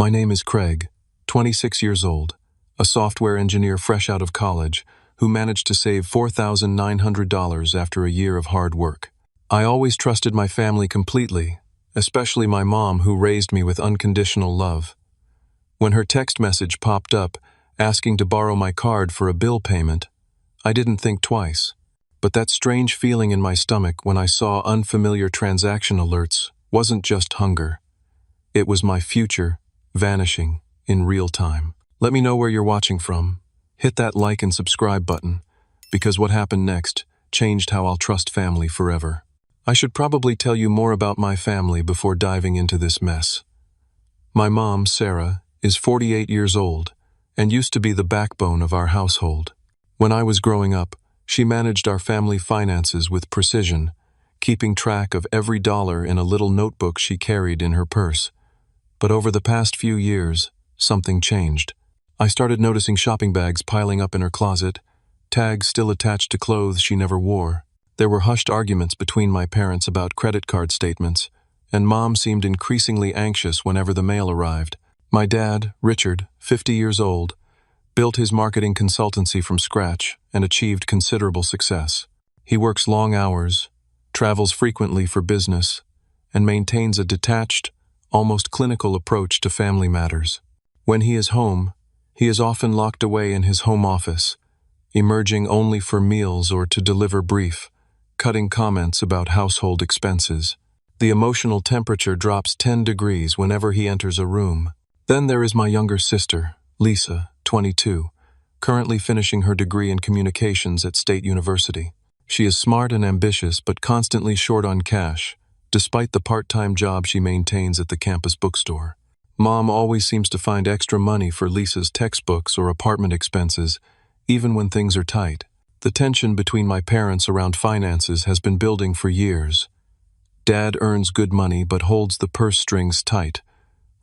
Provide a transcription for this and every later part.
My name is Craig, 26 years old, a software engineer fresh out of college who managed to save $4,900 after a year of hard work. I always trusted my family completely, especially my mom who raised me with unconditional love. When her text message popped up asking to borrow my card for a bill payment, I didn't think twice. But that strange feeling in my stomach when I saw unfamiliar transaction alerts wasn't just hunger. It was my future vanishing in real time. Let me know where you're watching from. Hit that like and subscribe button, because what happened next changed how I'll trust family forever. I should probably tell you more about my family before diving into this mess. My mom, Sarah, is 48 years old and used to be the backbone of our household. When I was growing up, she managed our family finances with precision, keeping track of every dollar in a little notebook she carried in her purse. But over the past few years, something changed. I started noticing shopping bags piling up in her closet, tags still attached to clothes she never wore. There were hushed arguments between my parents about credit card statements, and Mom seemed increasingly anxious whenever the mail arrived. My dad, Richard, 50 years old, built his marketing consultancy from scratch and achieved considerable success. He works long hours, travels frequently for business, and maintains a detached, almost clinical approach to family matters. When he is home, he is often locked away in his home office, emerging only for meals or to deliver brief, cutting comments about household expenses. The emotional temperature drops 10 degrees whenever he enters a room. Then there is my younger sister, Lisa, 22, currently finishing her degree in communications at State University. She is smart and ambitious but constantly short on cash, despite the part-time job she maintains at the campus bookstore. Mom always seems to find extra money for Lisa's textbooks or apartment expenses, even when things are tight. The tension between my parents around finances has been building for years. Dad earns good money but holds the purse strings tight,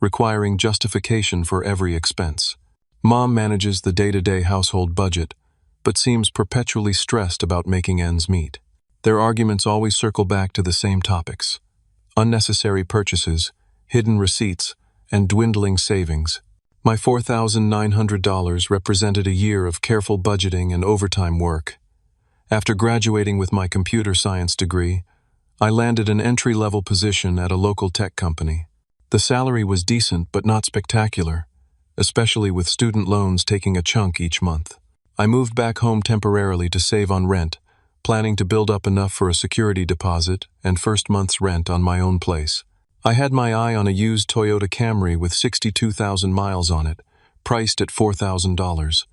requiring justification for every expense. Mom manages the day-to-day household budget, but seems perpetually stressed about making ends meet. Their arguments always circle back to the same topics: unnecessary purchases, hidden receipts, and dwindling savings. My $4,900 represented a year of careful budgeting and overtime work. After graduating with my computer science degree, I landed an entry-level position at a local tech company. The salary was decent but not spectacular, especially with student loans taking a chunk each month. I moved back home temporarily to save on rent, planning to build up enough for a security deposit and first month's rent on my own place. I had my eye on a used Toyota Camry with 62,000 miles on it, priced at $4,000.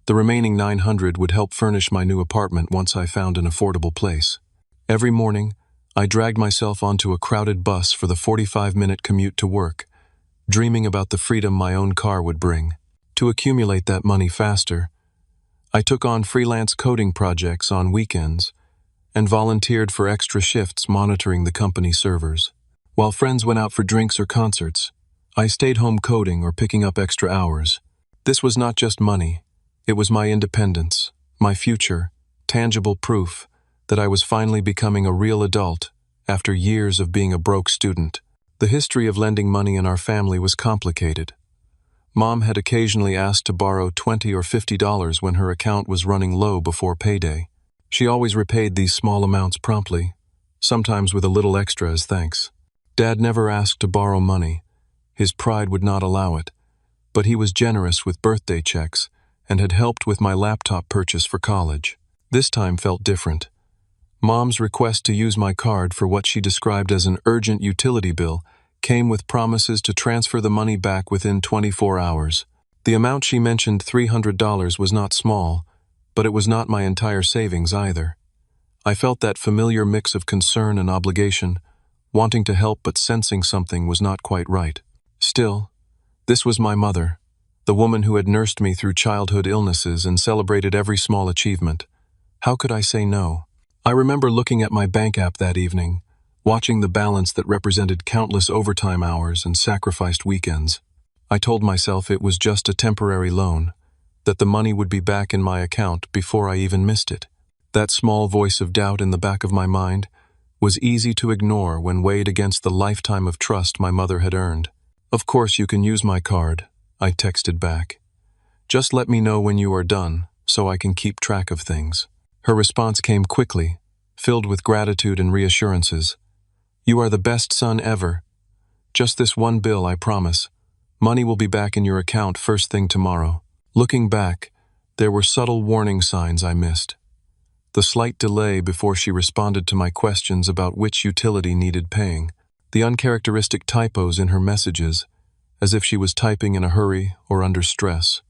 The remaining $900 would help furnish my new apartment once I found an affordable place. Every morning, I dragged myself onto a crowded bus for the 45-minute commute to work, dreaming about the freedom my own car would bring. To accumulate that money faster, I took on freelance coding projects on weekends and volunteered for extra shifts monitoring the company servers. While friends went out for drinks or concerts, I stayed home coding or picking up extra hours. This was not just money, it was my independence, my future, tangible proof that I was finally becoming a real adult after years of being a broke student. The history of lending money in our family was complicated. Mom had occasionally asked to borrow $20 or $50 when her account was running low before payday. She always repaid these small amounts promptly, sometimes with a little extra as thanks. Dad never asked to borrow money. His pride would not allow it, but he was generous with birthday checks and had helped with my laptop purchase for college. This time felt different. Mom's request to use my card for what she described as an urgent utility bill came with promises to transfer the money back within 24 hours. The amount she mentioned, $300, was not small, but it was not my entire savings either. I felt that familiar mix of concern and obligation, wanting to help but sensing something was not quite right. Still, this was my mother, the woman who had nursed me through childhood illnesses and celebrated every small achievement. How could I say no? I remember looking at my bank app that evening, watching the balance that represented countless overtime hours and sacrificed weekends. I told myself it was just a temporary loan, that the money would be back in my account before I even missed it. That small voice of doubt in the back of my mind was easy to ignore when weighed against the lifetime of trust my mother had earned. Of course you can use my card, I texted back. Just let me know when you are done, so I can keep track of things. Her response came quickly, filled with gratitude and reassurances. You are the best son ever. Just this one bill, I promise. Money will be back in your account first thing tomorrow. Looking back, there were subtle warning signs I missed. The slight delay before she responded to my questions about which utility needed paying. The uncharacteristic typos in her messages, as if she was typing in a hurry or under stress.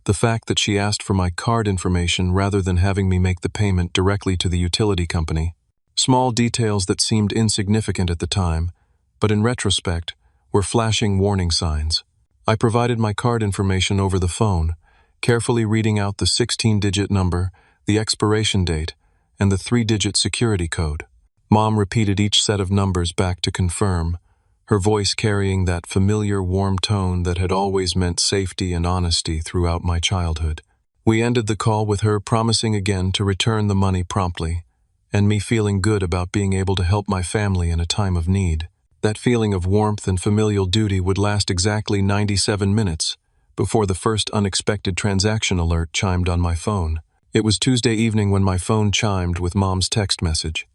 The fact that she asked for my card information rather than having me make the payment directly to the utility company. Small details that seemed insignificant at the time, but in retrospect, were flashing warning signs. I provided my card information over the phone, carefully reading out the 16-digit number, the expiration date, and the 3-digit security code. Mom repeated each set of numbers back to confirm, her voice carrying that familiar, warm tone that had always meant safety and honesty throughout my childhood. We ended the call with her promising again to return the money promptly, and me feeling good about being able to help my family in a time of need. That feeling of warmth and familial duty would last exactly 97 minutes before the first unexpected transaction alert chimed on my phone. It was Tuesday evening when my phone chimed with Mom's text message.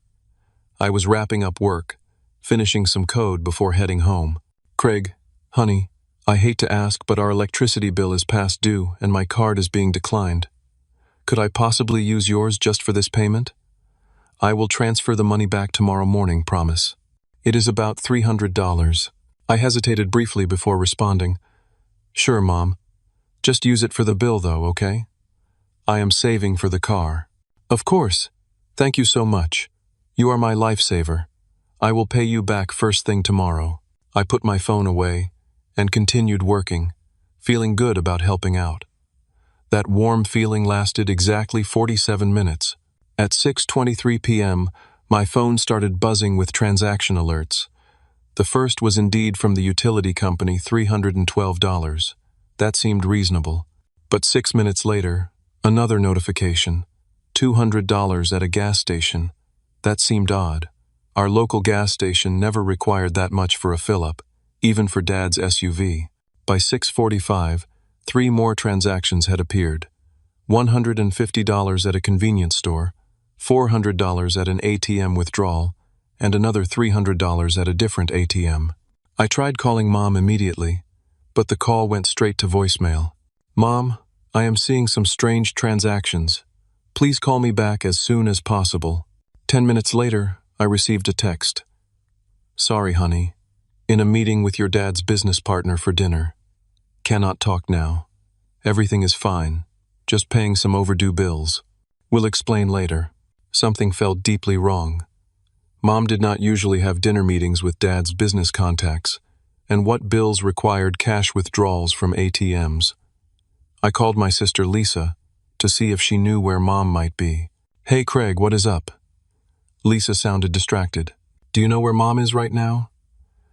I was wrapping up work, finishing some code before heading home. Craig, honey, I hate to ask, but our electricity bill is past due and my card is being declined. Could I possibly use yours just for this payment? I will transfer the money back tomorrow morning, promise. It is about $300. I hesitated briefly before responding. Sure, Mom. Just use it for the bill, though, okay? I am saving for the car. Of course. Thank you so much. You are my lifesaver. I will pay you back first thing tomorrow. I put my phone away and continued working, feeling good about helping out. That warm feeling lasted exactly 47 minutes. At 6:23 p.m., my phone started buzzing with transaction alerts. The first was indeed from the utility company, $312. That seemed reasonable. But 6 minutes later, another notification, $200 at a gas station. That seemed odd. Our local gas station never required that much for a fill-up, even for Dad's SUV. By 6:45, 3 more transactions had appeared. $150 at a convenience store, $400 at an ATM withdrawal, and another $300 at a different ATM. I tried calling Mom immediately, but the call went straight to voicemail. Mom, I am seeing some strange transactions. Please call me back as soon as possible. 10 minutes later, I received a text. Sorry, honey. In a meeting with your dad's business partner for dinner. Cannot talk now. Everything is fine. Just paying some overdue bills. We'll explain later. Something felt deeply wrong. Mom did not usually have dinner meetings with Dad's business contacts, and what bills required cash withdrawals from ATMs. I called my sister Lisa to see if she knew where Mom might be. Hey Craig, what is up? Lisa sounded distracted. Do you know where Mom is right now?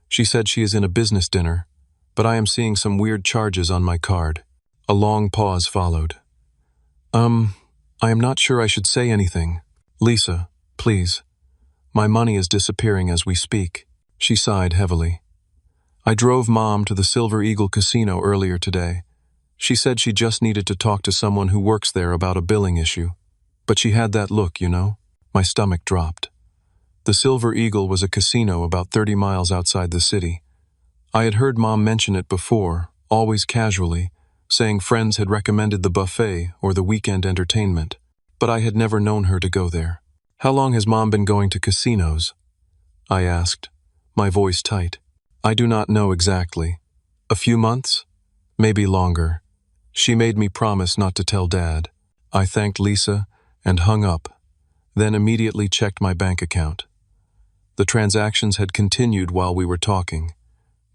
She said she is in a business dinner, but I am seeing some weird charges on my card. A long pause followed. I am not sure I should say anything. Lisa, please. My money is disappearing as we speak. She sighed heavily. I drove Mom to the Silver Eagle Casino earlier today. She said she just needed to talk to someone who works there about a billing issue. But she had that look, you know? My stomach dropped. The Silver Eagle was a casino about 30 miles outside the city. I had heard Mom mention it before, always casually, saying friends had recommended the buffet or the weekend entertainment, but I had never known her to go there. How long has Mom been going to casinos? I asked, my voice tight. I do not know exactly. A few months? Maybe longer. She made me promise not to tell Dad. I thanked Lisa and hung up, then immediately checked my bank account. The transactions had continued while we were talking.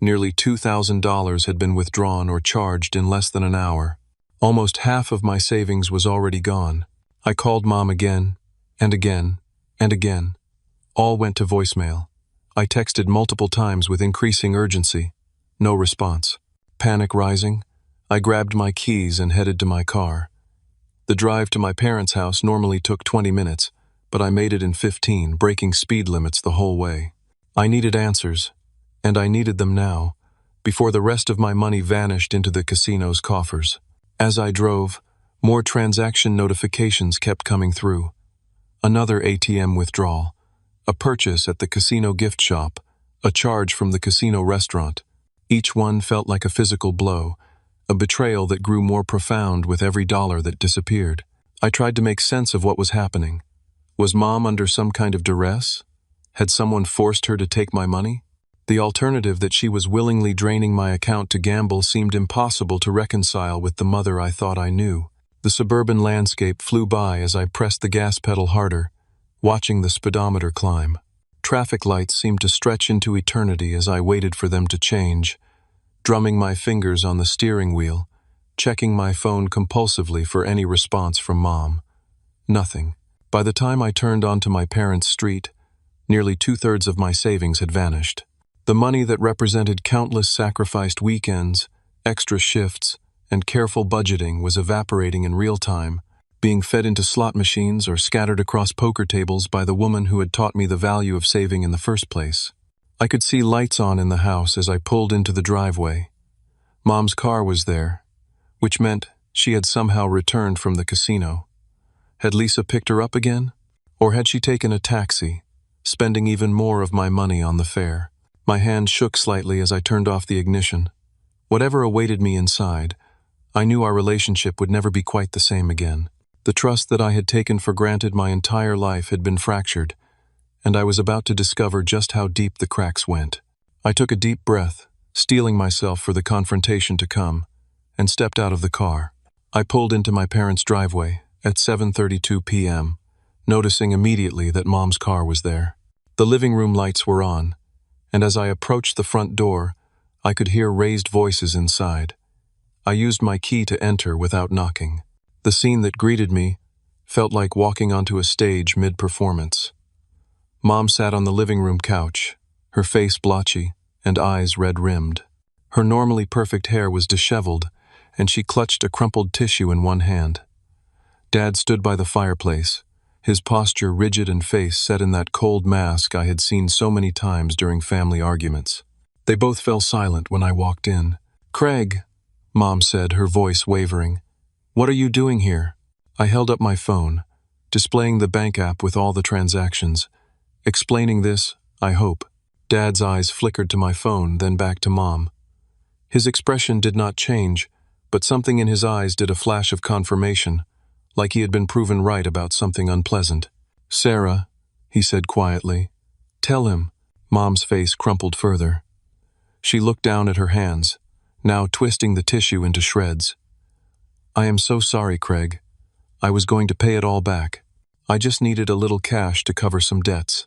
Nearly $2,000 had been withdrawn or charged in less than an hour. Almost half of my savings was already gone. I called Mom again, and again, and again. All went to voicemail. I texted multiple times with increasing urgency. No response. Panic rising, I grabbed my keys and headed to my car. The drive to my parents' house normally took 20 minutes, but I made it in 15, breaking speed limits the whole way. I needed answers, and I needed them now, before the rest of my money vanished into the casino's coffers. As I drove, more transaction notifications kept coming through. Another ATM withdrawal, a purchase at the casino gift shop, a charge from the casino restaurant. Each one felt like a physical blow, a betrayal that grew more profound with every dollar that disappeared. I tried to make sense of what was happening. Was Mom under some kind of duress? Had someone forced her to take my money? The alternative that she was willingly draining my account to gamble seemed impossible to reconcile with the mother I thought I knew. The suburban landscape flew by as I pressed the gas pedal harder, watching the speedometer climb. Traffic lights seemed to stretch into eternity as I waited for them to change, drumming my fingers on the steering wheel, checking my phone compulsively for any response from Mom. Nothing. By the time I turned onto my parents' street, nearly 2/3 of my savings had vanished. The money that represented countless sacrificed weekends, extra shifts, and careful budgeting was evaporating in real time, being fed into slot machines or scattered across poker tables by the woman who had taught me the value of saving in the first place. I could see lights on in the house as I pulled into the driveway. Mom's car was there, which meant she had somehow returned from the casino. Had Lisa picked her up again? Or had she taken a taxi, spending even more of my money on the fare? My hand shook slightly as I turned off the ignition. Whatever awaited me inside, I knew our relationship would never be quite the same again. The trust that I had taken for granted my entire life had been fractured, and I was about to discover just how deep the cracks went. I took a deep breath, steeling myself for the confrontation to come, and stepped out of the car. I pulled into my parents' driveway at 7:32 p.m., noticing immediately that Mom's car was there. The living room lights were on, and as I approached the front door, I could hear raised voices inside. I used my key to enter without knocking. The scene that greeted me felt like walking onto a stage mid-performance. Mom sat on the living room couch, her face blotchy and eyes red-rimmed. Her normally perfect hair was disheveled, and she clutched a crumpled tissue in one hand. Dad stood by the fireplace, his posture rigid and face set in that cold mask I had seen so many times during family arguments. They both fell silent when I walked in. "Craig," Mom said, her voice wavering. "What are you doing here?" I held up my phone, displaying the bank app with all the transactions. Explaining this, I hope. Dad's eyes flickered to my phone, then back to Mom. His expression did not change, but something in his eyes did a flash of confirmation, like he had been proven right about something unpleasant. "Sarah," he said quietly. "Tell him." Mom's face crumpled further. She looked down at her hands, now twisting the tissue into shreds. "I am so sorry, Craig. I was going to pay it all back. I just needed a little cash to cover some debts,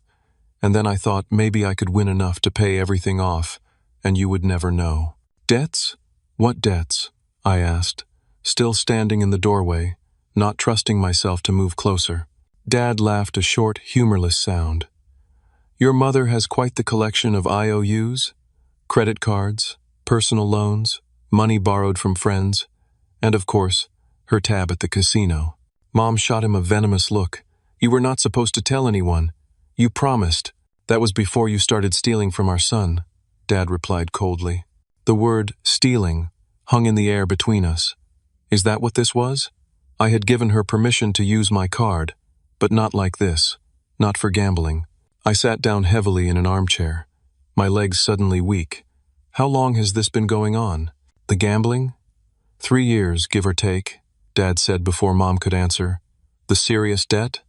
and then I thought maybe I could win enough to pay everything off, and you would never know." "Debts? What debts?" I asked, still standing in the doorway, not trusting myself to move closer. Dad laughed a short, humorless sound. "Your mother has quite the collection of IOUs, credit cards, personal loans, money borrowed from friends, and of course, her tab at the casino." Mom shot him a venomous look. "You were not supposed to tell anyone. You promised. That was before you started stealing from our son," Dad replied coldly. The word stealing hung in the air between us. Is that what this was? I had given her permission to use my card, but not like this, not for gambling. I sat down heavily in an armchair, my legs suddenly weak. How long has this been going on? The gambling? 3 years, give or take, Dad said before Mom could answer. The serious debt?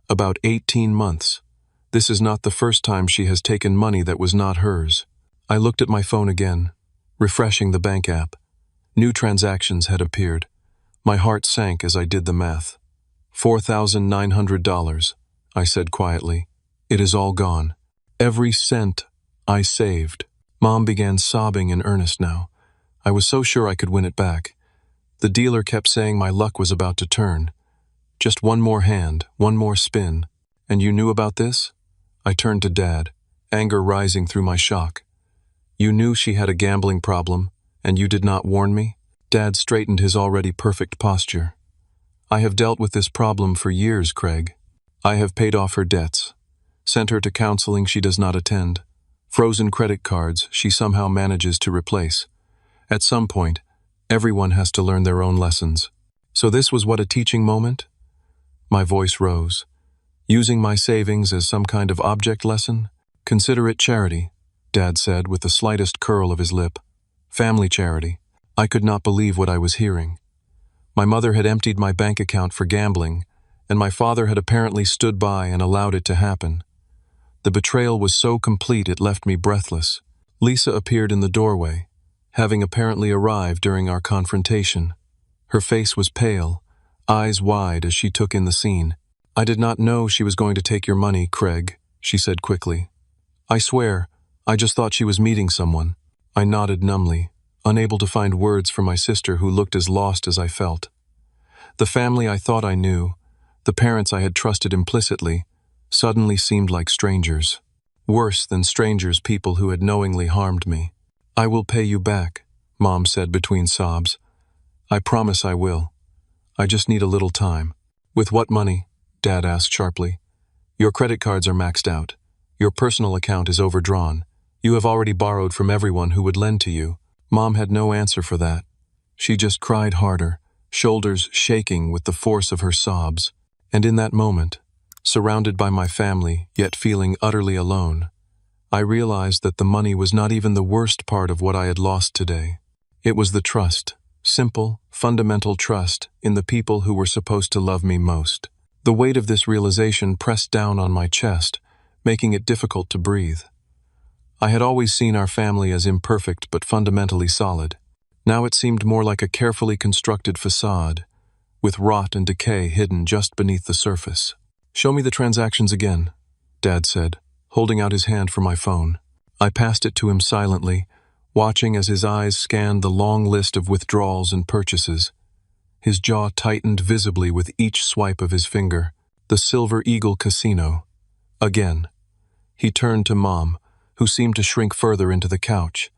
About 18 months. This is not the first time she has taken money that was not hers. I looked at my phone again, refreshing the bank app. New transactions had appeared. My heart sank as I did the math. $4,900, I said quietly. It is all gone. Every cent I saved. Mom began sobbing in earnest now. I was so sure I could win it back. The dealer kept saying my luck was about to turn. Just one more hand, one more spin. And you knew about this? I turned to Dad, anger rising through my shock. You knew she had a gambling problem, and you did not warn me? Dad straightened his already perfect posture. I have dealt with this problem for years, Craig. I have paid off her debts, sent her to counseling she does not attend, Frozen credit cards she somehow manages to replace. At some point, everyone has to learn their own lessons. So this was what a teaching moment? My voice rose. Using my savings as some kind of object lesson? Consider it charity, Dad said with the slightest curl of his lip. Family charity. I could not believe what I was hearing. My mother had emptied my bank account for gambling, and my father had apparently stood by and allowed it to happen. The betrayal was so complete it left me breathless. Lisa appeared in the doorway, having apparently arrived during our confrontation. Her face was pale, eyes wide as she took in the scene. I did not know she was going to take your money, Craig, she said quickly. I swear, I just thought she was meeting someone. I nodded numbly, unable to find words for my sister who looked as lost as I felt. The family I thought I knew, the parents I had trusted implicitly, suddenly seemed like strangers. Worse than strangers, people who had knowingly harmed me. I will pay you back, Mom said between sobs. I promise I will. I just need a little time. With what money? Dad asked sharply. Your credit cards are maxed out. Your personal account is overdrawn. You have already borrowed from everyone who would lend to you. Mom had no answer for that. She just cried harder, shoulders shaking with the force of her sobs. And in that moment, surrounded by my family, yet feeling utterly alone, I realized that the money was not even the worst part of what I had lost today. It was the trust, simple, fundamental trust in the people who were supposed to love me most. The weight of this realization pressed down on my chest, making it difficult to breathe. I had always seen our family as imperfect but fundamentally solid. Now it seemed more like a carefully constructed facade, with rot and decay hidden just beneath the surface. Show me the transactions again, Dad said, holding out his hand for my phone. I passed it to him silently, watching as his eyes scanned the long list of withdrawals and purchases. His jaw tightened visibly with each swipe of his finger. The Silver Eagle Casino. Again. He turned to Mom, who seemed to shrink further into the couch.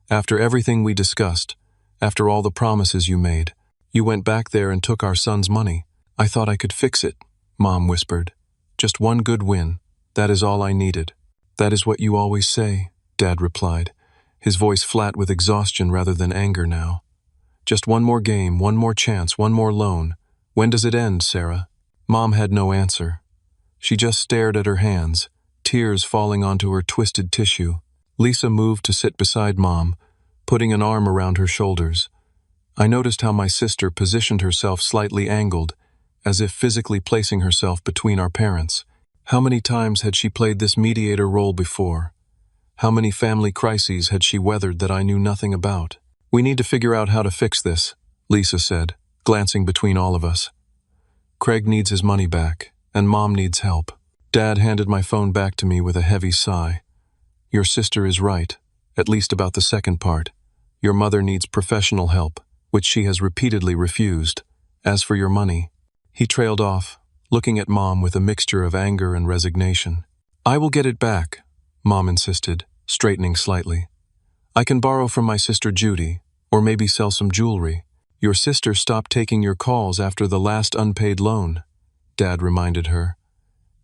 After everything we discussed, after all the promises you made, you went back there and took our son's money. I thought I could fix it, Mom whispered. Just one good win. That is all I needed. That is what you always say, Dad replied, his voice flat with exhaustion rather than anger now. Just one more game, one more chance, one more loan. When does it end, Sarah? Mom had no answer. She just stared at her hands, tears falling onto her twisted tissue. Lisa moved to sit beside Mom, putting an arm around her shoulders. I noticed how my sister positioned herself slightly angled, as if physically placing herself between our parents. How many times had she played this mediator role before? How many family crises had she weathered that I knew nothing about? We need to figure out how to fix this, Lisa said, glancing between all of us. Craig needs his money back, and Mom needs help. Dad handed my phone back to me with a heavy sigh. Your sister is right, at least about the second part. Your mother needs professional help, which she has repeatedly refused. As for your money, he trailed off, looking at Mom with a mixture of anger and resignation. I will get it back, Mom insisted, straightening slightly. I can borrow from my sister Judy, or maybe sell some jewelry. Your sister stopped taking your calls after the last unpaid loan, Dad reminded her.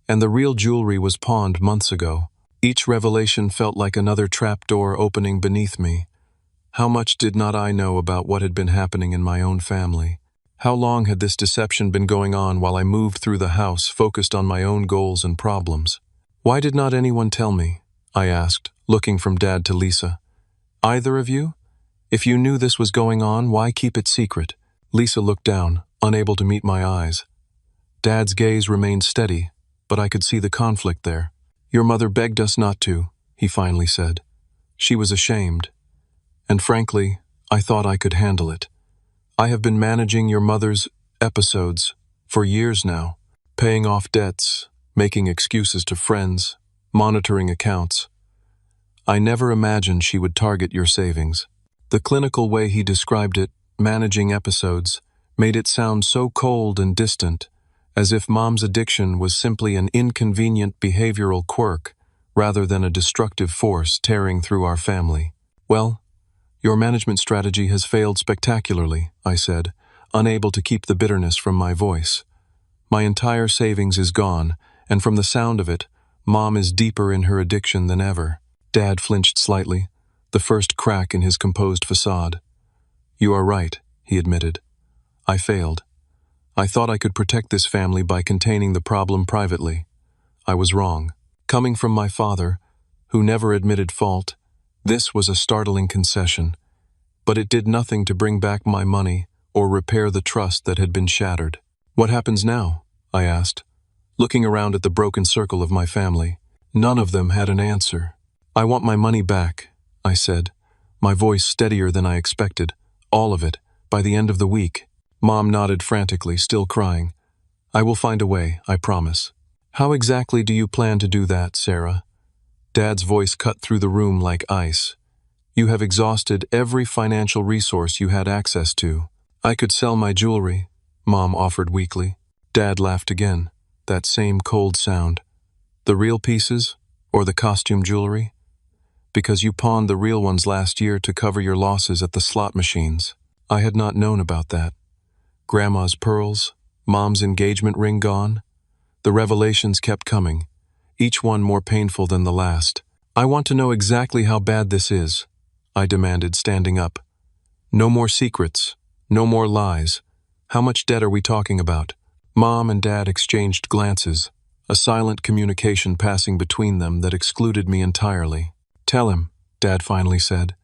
And the real jewelry was pawned months ago. Each revelation felt like another trapdoor opening beneath me. How much did not I know about what had been happening in my own family? How long had this deception been going on while I moved through the house, focused on my own goals and problems? Why did not anyone tell me? I asked, looking from Dad to Lisa. Either of you? If you knew this was going on, why keep it secret? Lisa looked down, unable to meet my eyes. Dad's gaze remained steady, but I could see the conflict there. Your mother begged us not to, he finally said. She was ashamed. And frankly, I thought I could handle it. I have been managing your mother's episodes for years now, paying off debts, making excuses to friends, monitoring accounts. I never imagined she would target your savings. The clinical way he described it, managing episodes, made it sound so cold and distant, as if Mom's addiction was simply an inconvenient behavioral quirk rather than a destructive force tearing through our family. Well, your management strategy has failed spectacularly, I said, unable to keep the bitterness from my voice. My entire savings is gone, and from the sound of it, Mom is deeper in her addiction than ever. Dad flinched slightly, the first crack in his composed facade. "You are right," he admitted. "I failed. I thought I could protect this family by containing the problem privately. I was wrong. Coming from my father, who never admitted fault, this was a startling concession, but it did nothing to bring back my money or repair the trust that had been shattered." "What happens now?" I asked, looking around at the broken circle of my family. None of them had an answer. "I want my money back," I said, my voice steadier than I expected. "All of it, by the end of the week." Mom nodded frantically, still crying. "I will find a way, I promise." "How exactly do you plan to do that, Sarah?" Dad's voice cut through the room like ice. "You have exhausted every financial resource you had access to." "I could sell my jewelry," Mom offered weakly. Dad laughed again, that same cold sound. "The real pieces, or the costume jewelry? Because you pawned the real ones last year to cover your losses at the slot machines." I had not known about that. Grandma's pearls, Mom's engagement ring gone. The revelations kept coming, each one more painful than the last. "I want to know exactly how bad this is," I demanded, standing up. "No more secrets, no more lies. How much debt are we talking about?" Mom and Dad exchanged glances, a silent communication passing between them that excluded me entirely. "Tell him," Dad finally said.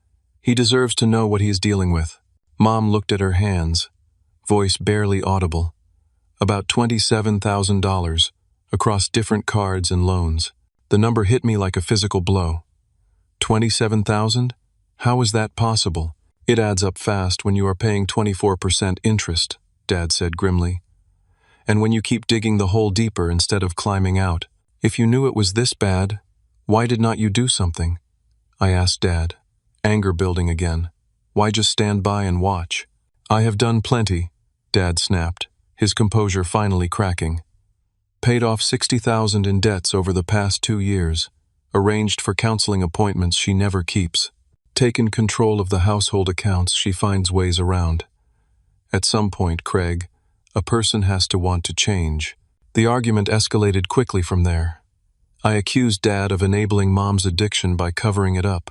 "He deserves to know what he is dealing with." Mom looked at her hands, voice barely audible. "About $27,000, across different cards and loans." The number hit me like a physical blow. 27,000? How is that possible? "It adds up fast when you are paying 24% interest," Dad said grimly. "And when you keep digging the hole deeper instead of climbing out. If you knew it was this bad, why did not you do something?" I asked Dad, anger building again. "Why just stand by and watch?" "I have done plenty," Dad snapped, his composure finally cracking. "Paid off 60,000 in debts over the past 2 years, arranged for counseling appointments she never keeps, taken control of the household accounts she finds ways around. At some point, Craig, a person has to want to change." The argument escalated quickly from there. I accused Dad of enabling Mom's addiction by covering it up.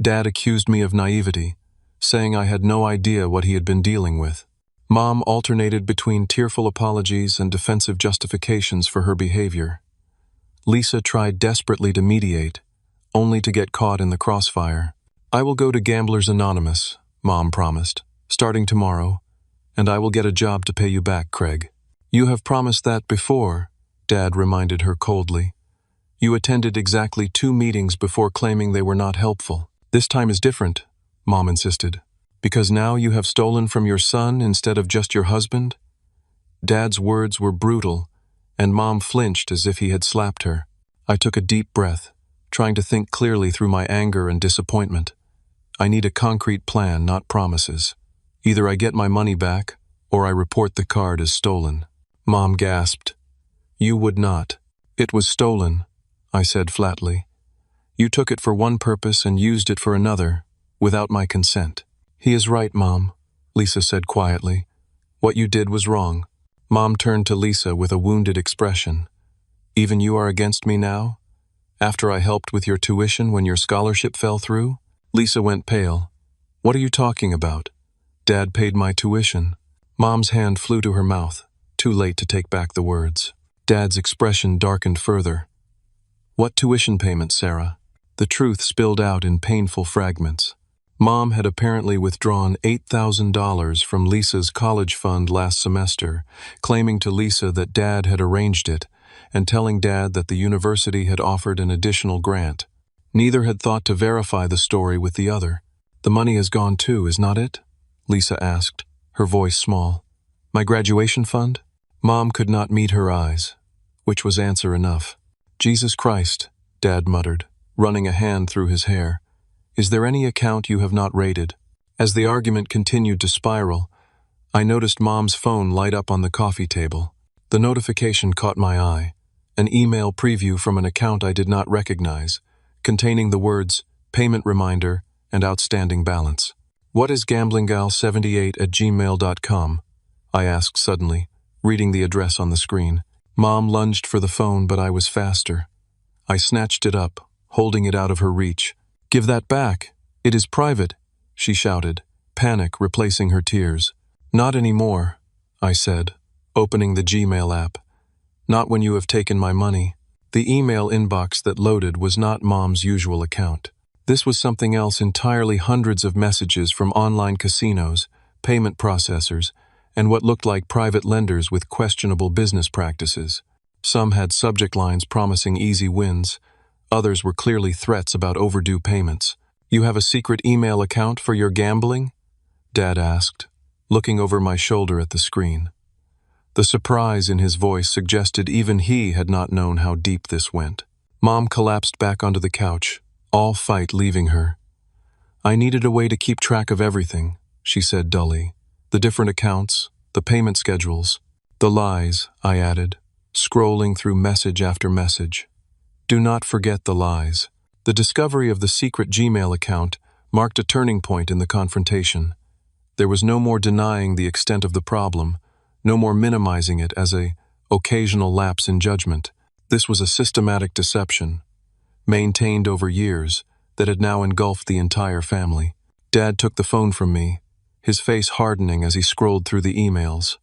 Dad accused me of naivety, saying I had no idea what he had been dealing with. Mom alternated between tearful apologies and defensive justifications for her behavior. Lisa tried desperately to mediate, only to get caught in the crossfire. "I will go to Gamblers Anonymous," Mom promised, "starting tomorrow, and I will get a job to pay you back, Craig." "You have promised that before," Dad reminded her coldly. "You attended exactly 2 meetings before claiming they were not helpful." "This time is different," Mom insisted. "Because now you have stolen from your son instead of just your husband?" Dad's words were brutal, and Mom flinched as if he had slapped her. I took a deep breath, trying to think clearly through my anger and disappointment. I need a concrete plan, not promises. Either I get my money back, or I report the card as stolen. Mom gasped. "You would not." "It was stolen," I said flatly. "You took it for one purpose and used it for another, without my consent." "He is right, Mom," Lisa said quietly. "What you did was wrong." Mom turned to Lisa with a wounded expression. "Even you are against me now? After I helped with your tuition when your scholarship fell through?" Lisa went pale. "What are you talking about? Dad paid my tuition." Mom's hand flew to her mouth, too late to take back the words. Dad's expression darkened further. "What tuition payment, Sarah?" The truth spilled out in painful fragments. Mom had apparently withdrawn $8,000 from Lisa's college fund last semester, claiming to Lisa that Dad had arranged it, and telling Dad that the university had offered an additional grant. Neither had thought to verify the story with the other. "The money is gone too, is not it?" Lisa asked, her voice small. "My graduation fund?" Mom could not meet her eyes, which was answer enough. "Jesus Christ," Dad muttered, running a hand through his hair. "Is there any account you have not raided?" As the argument continued to spiral, I noticed Mom's phone light up on the coffee table. The notification caught my eye, an email preview from an account I did not recognize, containing the words, "payment reminder," and "outstanding balance." "What is gamblinggal78@gmail.com?" I asked suddenly, reading the address on the screen. Mom lunged for the phone, but I was faster. I snatched it up, holding it out of her reach. "Give that back! It is private!" she shouted, panic replacing her tears. "Not anymore," I said, opening the Gmail app. "Not when you have taken my money." The email inbox that loaded was not Mom's usual account. This was something else entirely, hundreds of messages from online casinos, payment processors, and what looked like private lenders with questionable business practices. Some had subject lines promising easy wins. Others were clearly threats about overdue payments. "You have a secret email account for your gambling?" Dad asked, looking over my shoulder at the screen. The surprise in his voice suggested even he had not known how deep this went. Mom collapsed back onto the couch, all fight leaving her. "I needed a way to keep track of everything," she said dully. "The different accounts, the payment schedules." "The lies," I added, scrolling through message after message. "Do not forget the lies." The discovery of the secret Gmail account marked a turning point in the confrontation. There was no more denying the extent of the problem, no more minimizing it as a occasional lapse in judgment. This was a systematic deception, maintained over years, that had now engulfed the entire family. Dad took the phone from me, his face hardening as he scrolled through the emails.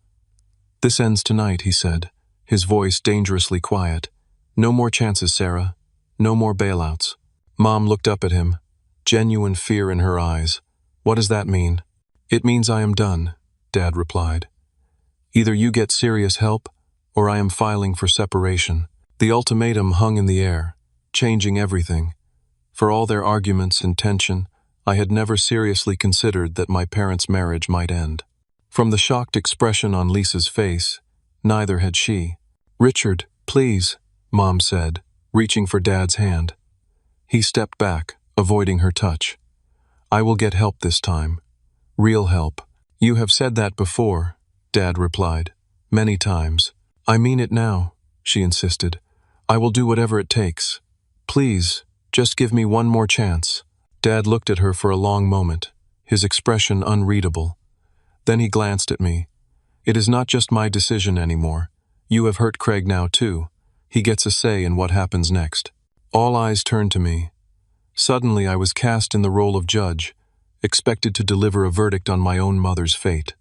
"This ends tonight," he said, his voice dangerously quiet. "No more chances, Sarah. No more bailouts." Mom looked up at him, genuine fear in her eyes. "What does that mean?" "It means I am done," Dad replied. "Either you get serious help, or I am filing for separation." The ultimatum hung in the air, changing everything. For all their arguments and tension, I had never seriously considered that my parents' marriage might end. From the shocked expression on Lisa's face, neither had she. "Richard, please," Mom said, reaching for Dad's hand. He stepped back, avoiding her touch. "I will get help this time. Real help." "You have said that before," Dad replied. "Many times." "I mean it now," she insisted. "I will do whatever it takes. Please, just give me one more chance." Dad looked at her for a long moment, his expression unreadable. Then he glanced at me. "It is not just my decision anymore. You have hurt Craig now too. He gets a say in what happens next." All eyes turned to me. Suddenly I was cast in the role of judge, expected to deliver a verdict on my own mother's fate.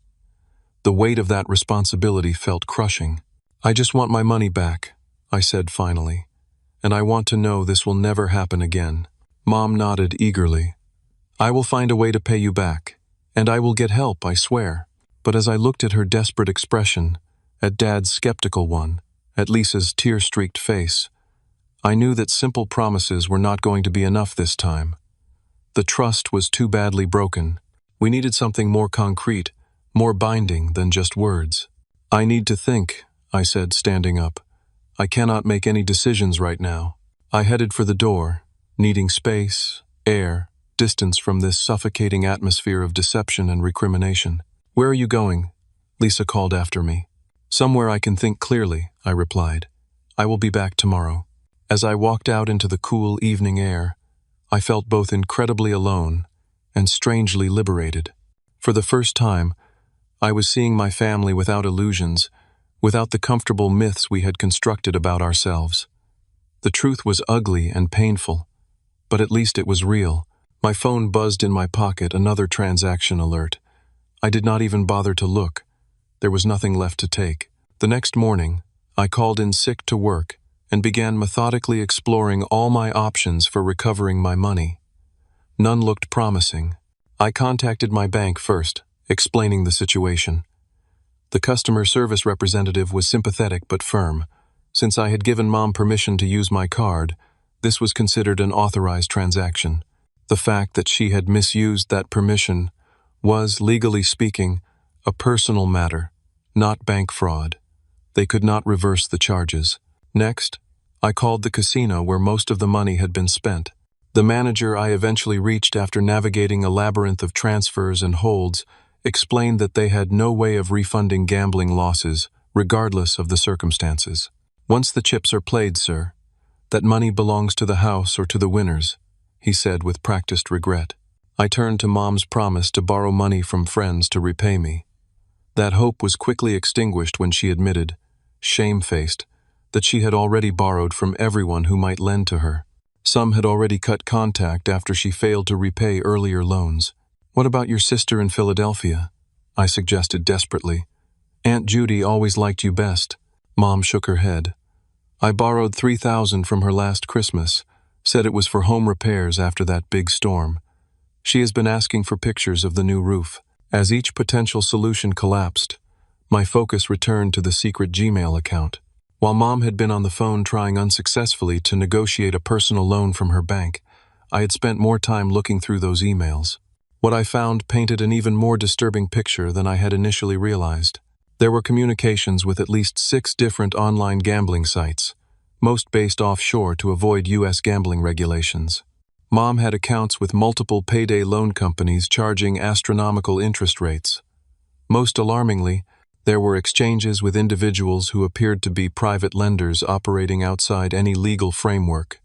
The weight of that responsibility felt crushing. "I just want my money back," I said finally, "and I want to know this will never happen again." Mom nodded eagerly. "I will find a way to pay you back, and I will get help, I swear." But as I looked at her desperate expression, at Dad's skeptical one, at Lisa's tear-streaked face, I knew that simple promises were not going to be enough this time. The trust was too badly broken. We needed something more concrete, more binding than just words. "I need to think," I said, standing up. "I cannot make any decisions right now." I headed for the door, needing space, air, distance from this suffocating atmosphere of deception and recrimination. "Where are you going?" Lisa called after me. "Somewhere I can think clearly," I replied. "I will be back tomorrow." As I walked out into the cool evening air, I felt both incredibly alone and strangely liberated. For the first time, I was seeing my family without illusions, without the comfortable myths we had constructed about ourselves. The truth was ugly and painful, but at least it was real. My phone buzzed in my pocket, another transaction alert. I did not even bother to look. There was nothing left to take. The next morning, I called in sick to work and began methodically exploring all my options for recovering my money. None looked promising. I contacted my bank first, explaining the situation. The customer service representative was sympathetic but firm. Since I had given Mom permission to use my card, this was considered an authorized transaction. The fact that she had misused that permission was, legally speaking, a personal matter, not bank fraud. They could not reverse the charges. Next, I called the casino where most of the money had been spent. The manager I eventually reached after navigating a labyrinth of transfers and holds explained that they had no way of refunding gambling losses, regardless of the circumstances. "Once the chips are played, sir, that money belongs to the house or to the winners," he said with practiced regret. I turned to Mom's promise to borrow money from friends to repay me. That hope was quickly extinguished when she admitted, shamefaced, that she had already borrowed from everyone who might lend to her. Some had already cut contact after she failed to repay earlier loans. "What about your sister in Philadelphia?" I suggested desperately. "Aunt Judy always liked you best." Mom shook her head. "I borrowed $3,000 from her last Christmas, said it was for home repairs after that big storm. She has been asking for pictures of the new roof." As each potential solution collapsed, my focus returned to the secret Gmail account. While Mom had been on the phone trying unsuccessfully to negotiate a personal loan from her bank, I had spent more time looking through those emails. What I found painted an even more disturbing picture than I had initially realized. There were communications with at least 6 different online gambling sites, most based offshore to avoid U.S. gambling regulations. Mom had accounts with multiple payday loan companies charging astronomical interest rates. Most alarmingly, there were exchanges with individuals who appeared to be private lenders operating outside any legal framework.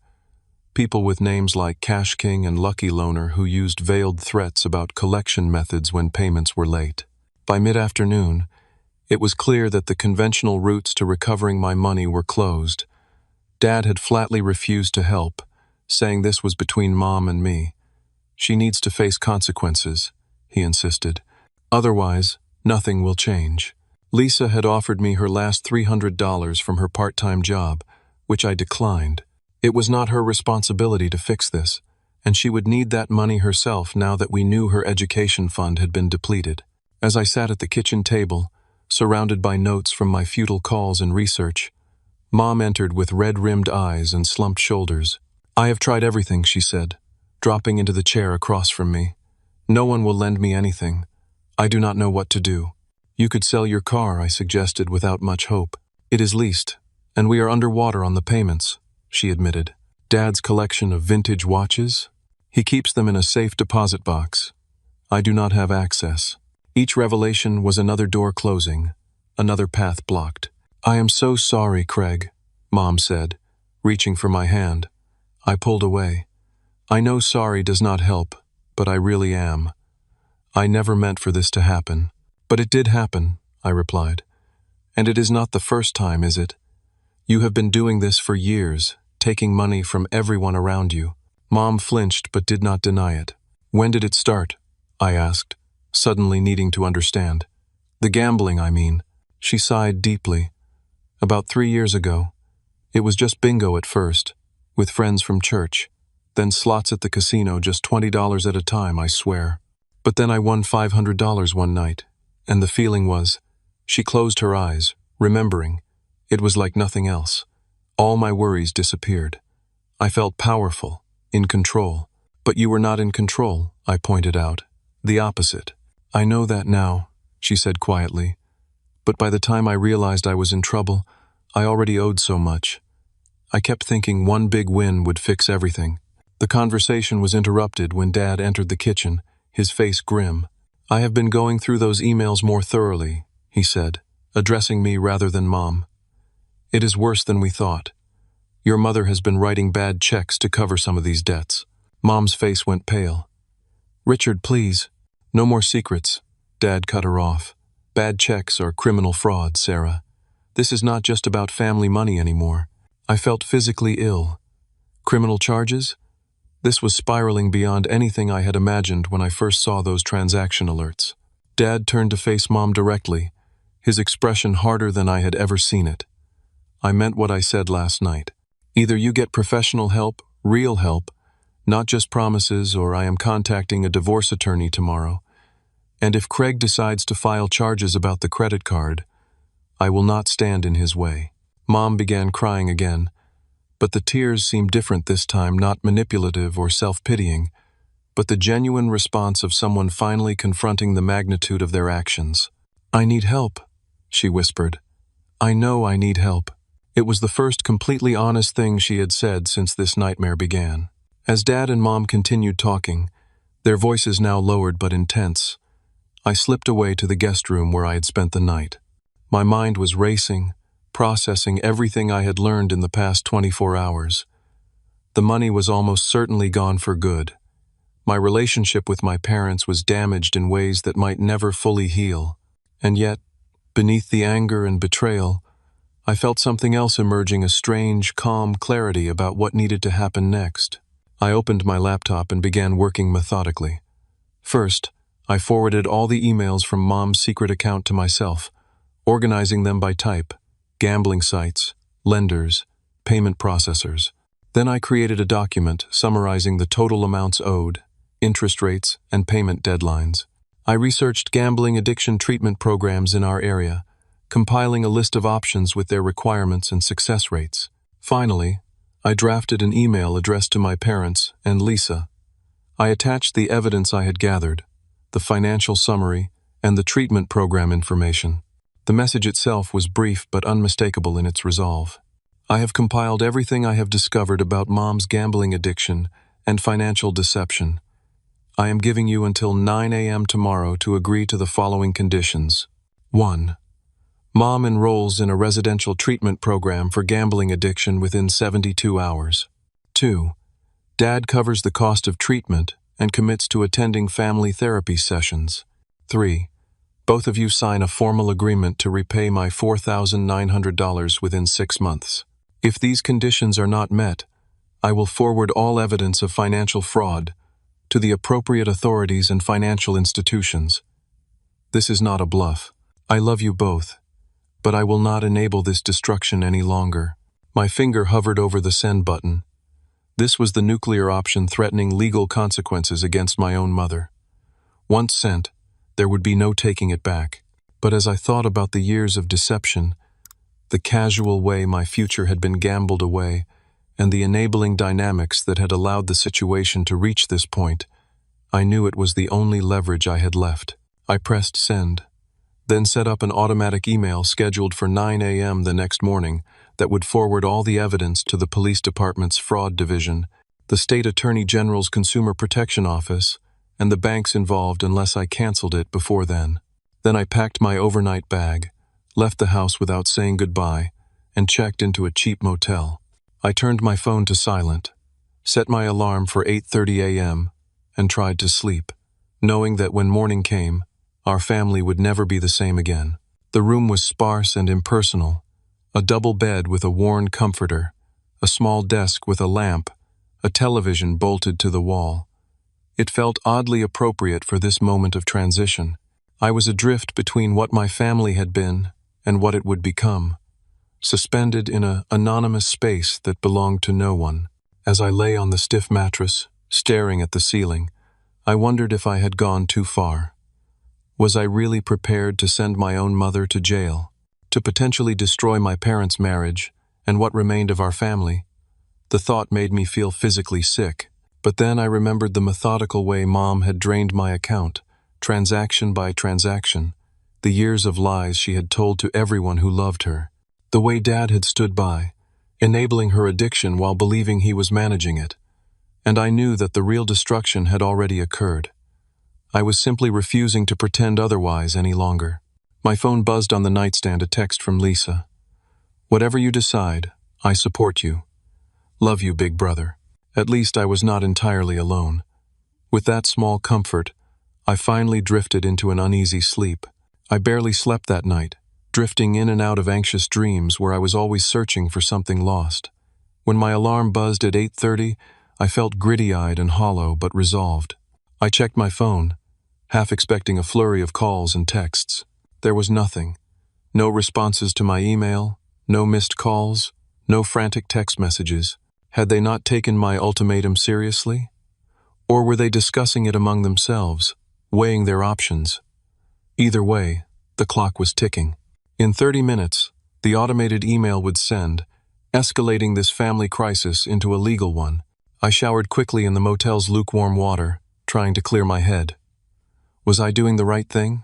People with names like Cash King and Lucky Loaner who used veiled threats about collection methods when payments were late. By mid-afternoon, it was clear that the conventional routes to recovering my money were closed. Dad had flatly refused to help, saying this was between Mom and me. "She needs to face consequences," he insisted. "Otherwise, nothing will change." Lisa had offered me her last $300 from her part-time job, which I declined. It was not her responsibility to fix this, and she would need that money herself now that we knew her education fund had been depleted. As I sat at the kitchen table, surrounded by notes from my futile calls and research, Mom entered with red-rimmed eyes and slumped shoulders. "I have tried everything," she said, dropping into the chair across from me. "No one will lend me anything. I do not know what to do." "You could sell your car," I suggested without much hope. "It is leased, and we are underwater on the payments," she admitted. "Dad's collection of vintage watches? He keeps them in a safe deposit box. I do not have access." Each revelation was another door closing, another path blocked. "I am so sorry, Craig," Mom said, reaching for my hand. I pulled away. "I know sorry does not help, but I really am. I never meant for this to happen." "But it did happen," I replied. "And it is not the first time, is it? You have been doing this for years, taking money from everyone around you." Mom flinched but did not deny it. "When did it start?" I asked, suddenly needing to understand. "The gambling, I mean." She sighed deeply. "About 3 years ago. It was just bingo at first, with friends from church. Then slots at the casino, just $20 at a time, I swear. But then I won $500 one night, and the feeling was..." She closed her eyes, remembering. It was like nothing else. All my worries disappeared. I felt powerful, in control. "But you were not in control," I pointed out. "The opposite." "I know that now," she said quietly. "But by the time I realized I was in trouble, I already owed so much. I kept thinking one big win would fix everything." The conversation was interrupted when Dad entered the kitchen, his face grim. "I have been going through those emails more thoroughly," he said, addressing me rather than Mom. "It is worse than we thought. Your mother has been writing bad checks to cover some of these debts." Mom's face went pale. "Richard, please. No more secrets," Dad cut her off. "Bad checks are criminal fraud, Sarah. This is not just about family money anymore." I felt physically ill. Criminal charges? This was spiraling beyond anything I had imagined when I first saw those transaction alerts. Dad turned to face Mom directly, his expression harder than I had ever seen it. "I meant what I said last night. Either you get professional help, real help, not just promises, or I am contacting a divorce attorney tomorrow. And if Craig decides to file charges about the credit card, I will not stand in his way." Mom began crying again, but the tears seemed different this time, not manipulative or self-pitying, but the genuine response of someone finally confronting the magnitude of their actions. "I need help," she whispered. "I know I need help." It was the first completely honest thing she had said since this nightmare began. As Dad and Mom continued talking, their voices now lowered but intense, I slipped away to the guest room where I had spent the night. My mind was racing, processing everything I had learned in the past 24 hours. The money was almost certainly gone for good. My relationship with my parents was damaged in ways that might never fully heal. And yet, beneath the anger and betrayal, I felt something else emerging, a strange, calm clarity about what needed to happen next. I opened my laptop and began working methodically. First, I forwarded all the emails from Mom's secret account to myself, organizing them by type: gambling sites, lenders, payment processors. Then I created a document summarizing the total amounts owed, interest rates, and payment deadlines. I researched gambling addiction treatment programs in our area, compiling a list of options with their requirements and success rates. Finally, I drafted an email addressed to my parents and Lisa. I attached the evidence I had gathered, the financial summary, and the treatment program information. The message itself was brief but unmistakable in its resolve. I have compiled everything I have discovered about Mom's gambling addiction and financial deception. I am giving you until 9 a.m. tomorrow to agree to the following conditions. 1. Mom enrolls in a residential treatment program for gambling addiction within 72 hours. 2. Dad covers the cost of treatment and commits to attending family therapy sessions. 3. Both of you sign a formal agreement to repay my $4,900 within 6 months. If these conditions are not met, I will forward all evidence of financial fraud to the appropriate authorities and financial institutions. This is not a bluff. I love you both, but I will not enable this destruction any longer. My finger hovered over the send button. This was the nuclear option threatening legal consequences against my own mother. Once sent, there would be no taking it back. But as I thought about the years of deception, the casual way my future had been gambled away, and the enabling dynamics that had allowed the situation to reach this point, I knew it was the only leverage I had left. I pressed send, then set up an automatic email scheduled for 9 a.m. the next morning that would forward all the evidence to the police department's fraud division, the state attorney general's consumer protection office, and the banks involved unless I canceled it before then. Then I packed my overnight bag, left the house without saying goodbye, and checked into a cheap motel. I turned my phone to silent, set my alarm for 8:30 a.m., and tried to sleep, knowing that when morning came, our family would never be the same again. The room was sparse and impersonal, a double bed with a worn comforter, a small desk with a lamp, a television bolted to the wall. It felt oddly appropriate for this moment of transition. I was adrift between what my family had been and what it would become, suspended in an anonymous space that belonged to no one. As I lay on the stiff mattress, staring at the ceiling, I wondered if I had gone too far. Was I really prepared to send my own mother to jail, to potentially destroy my parents' marriage and what remained of our family? The thought made me feel physically sick, but then I remembered the methodical way Mom had drained my account, transaction by transaction, the years of lies she had told to everyone who loved her, the way Dad had stood by, enabling her addiction while believing he was managing it. And I knew that the real destruction had already occurred. I was simply refusing to pretend otherwise any longer. My phone buzzed on the nightstand, a text from Lisa. "Whatever you decide, I support you. Love you, big brother." At least I was not entirely alone. With that small comfort, I finally drifted into an uneasy sleep. I barely slept that night, drifting in and out of anxious dreams where I was always searching for something lost. When my alarm buzzed at 8:30, I felt gritty-eyed and hollow but resolved. I checked my phone, half expecting a flurry of calls and texts. There was nothing. No responses to my email, no missed calls, no frantic text messages. Had they not taken my ultimatum seriously? Or were they discussing it among themselves, weighing their options? Either way, the clock was ticking. In 30 minutes, the automated email would send, escalating this family crisis into a legal one. I showered quickly in the motel's lukewarm water, trying to clear my head. Was I doing the right thing?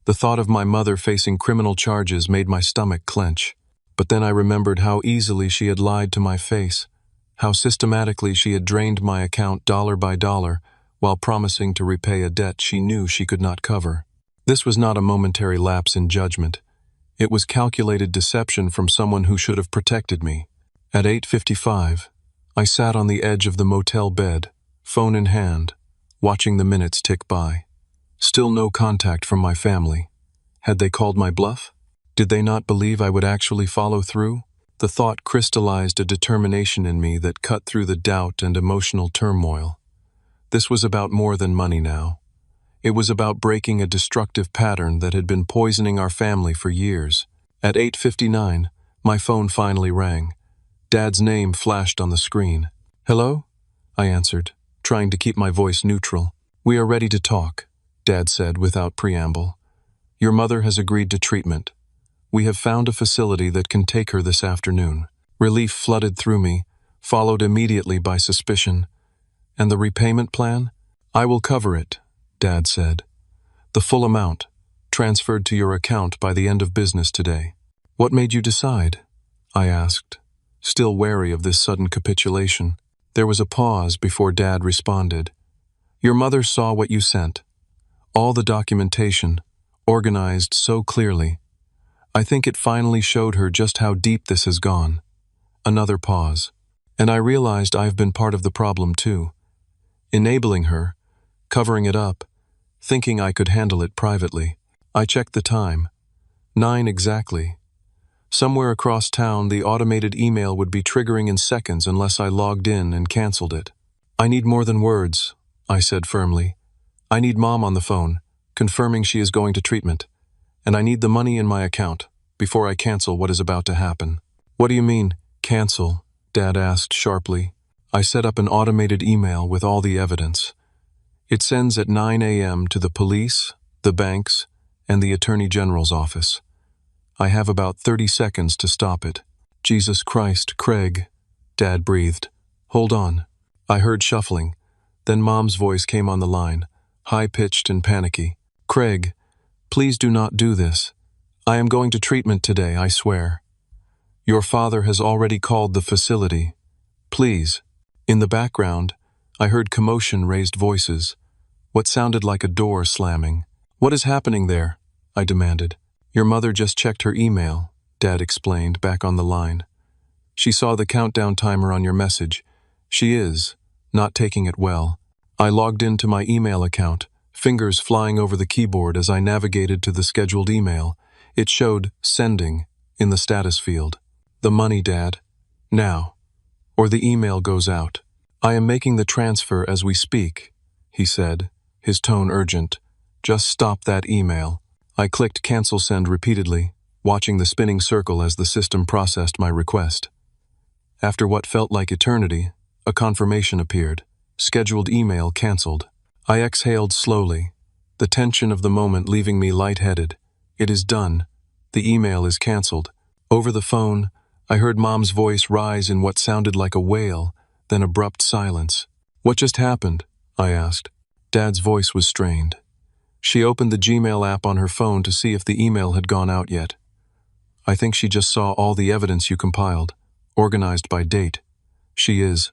The thought of my mother facing criminal charges made my stomach clench. But then I remembered how easily she had lied to my face, how systematically she had drained my account dollar by dollar while promising to repay a debt she knew she could not cover. This was not a momentary lapse in judgment. It was calculated deception from someone who should have protected me. At 8:55, I sat on the edge of the motel bed, phone in hand, watching the minutes tick by. Still no contact from my family. Had they called my bluff? Did they not believe I would actually follow through? The thought crystallized a determination in me that cut through the doubt and emotional turmoil. This was about more than money now. It was about breaking a destructive pattern that had been poisoning our family for years. At 8:59, my phone finally rang. Dad's name flashed on the screen. "Hello?" I answered, trying to keep my voice neutral. "We are ready to talk," Dad said without preamble. "Your mother has agreed to treatment. We have found a facility that can take her this afternoon." Relief flooded through me, followed immediately by suspicion. "And the repayment plan?" "I will cover it," Dad said. "The full amount, transferred to your account by the end of business today." "What made you decide?" I asked, still wary of this sudden capitulation. There was a pause before Dad responded. "Your mother saw what you sent. All the documentation, organized so clearly. I think it finally showed her just how deep this has gone." Another pause. "And I realized I've been part of the problem too. Enabling her, covering it up, thinking I could handle it privately." I checked the time. 9 exactly. Somewhere across town, the automated email would be triggering in seconds unless I logged in and canceled it. "I need more than words," I said firmly. "I need Mom on the phone, confirming she is going to treatment. And I need the money in my account before I cancel what is about to happen." "What do you mean, cancel?" Dad asked sharply. I set up an automated email with all the evidence. It sends at 9 a.m. to the police, the banks, and the Attorney General's office. I have about 30 seconds to stop it. "Jesus Christ, Craig," Dad breathed. "Hold on." I heard shuffling. Then Mom's voice came on the line, high-pitched and panicky. "Craig, please do not do this. I am going to treatment today, I swear. Your father has already called the facility. Please." In the background, I heard commotion-raised voices, what sounded like a door slamming. "What is happening there?" I demanded. "Your mother just checked her email," Dad explained, back on the line. "She saw the countdown timer on your message. She is not taking it well." I logged into my email account, fingers flying over the keyboard as I navigated to the scheduled email. It showed "Sending" in the status field. "The money, Dad. Now, or the email goes out." "I am making the transfer as we speak," he said, his tone urgent. "Just stop that email." I clicked cancel send repeatedly, watching the spinning circle as the system processed my request. After what felt like eternity, a confirmation appeared. Scheduled email canceled. I exhaled slowly, the tension of the moment leaving me lightheaded. It is done. The email is canceled. Over the phone, I heard Mom's voice rise in what sounded like a wail, then abrupt silence. "What just happened?" I asked. Dad's voice was strained. She opened the Gmail app on her phone to see if the email had gone out yet. "I think she just saw all the evidence you compiled, organized by date. She is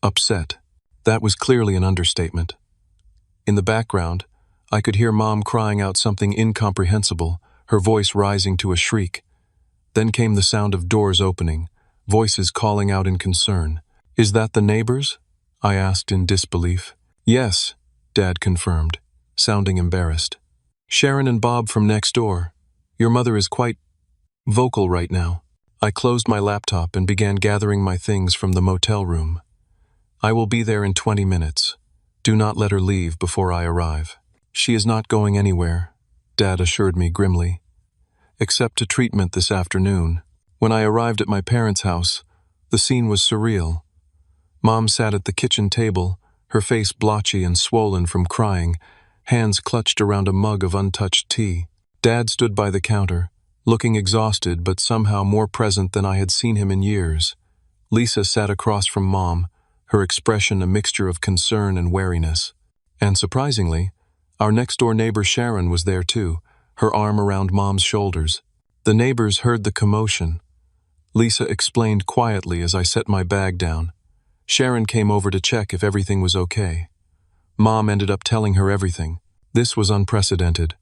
upset." That was clearly an understatement. In the background, I could hear Mom crying out something incomprehensible, her voice rising to a shriek. Then came the sound of doors opening, voices calling out in concern. "Is that the neighbors?" I asked in disbelief. "Yes," Dad confirmed, sounding embarrassed. "Sharon and Bob from next door. Your mother is quite vocal right now." I closed my laptop and began gathering my things from the motel room. "I will be there in 20 minutes. Do not let her leave before I arrive." "She is not going anywhere," Dad assured me grimly. "Except to treatment this afternoon." When I arrived at my parents' house, the scene was surreal. Mom sat at the kitchen table, her face blotchy and swollen from crying, hands clutched around a mug of untouched tea. Dad stood by the counter, looking exhausted but somehow more present than I had seen him in years. Lisa sat across from Mom, her expression a mixture of concern and wariness. And surprisingly, our next-door neighbor Sharon was there too, her arm around Mom's shoulders. The neighbors heard the commotion. Lisa explained quietly as I set my bag down. Sharon came over to check if everything was okay. Mom ended up telling her everything. This was unprecedented.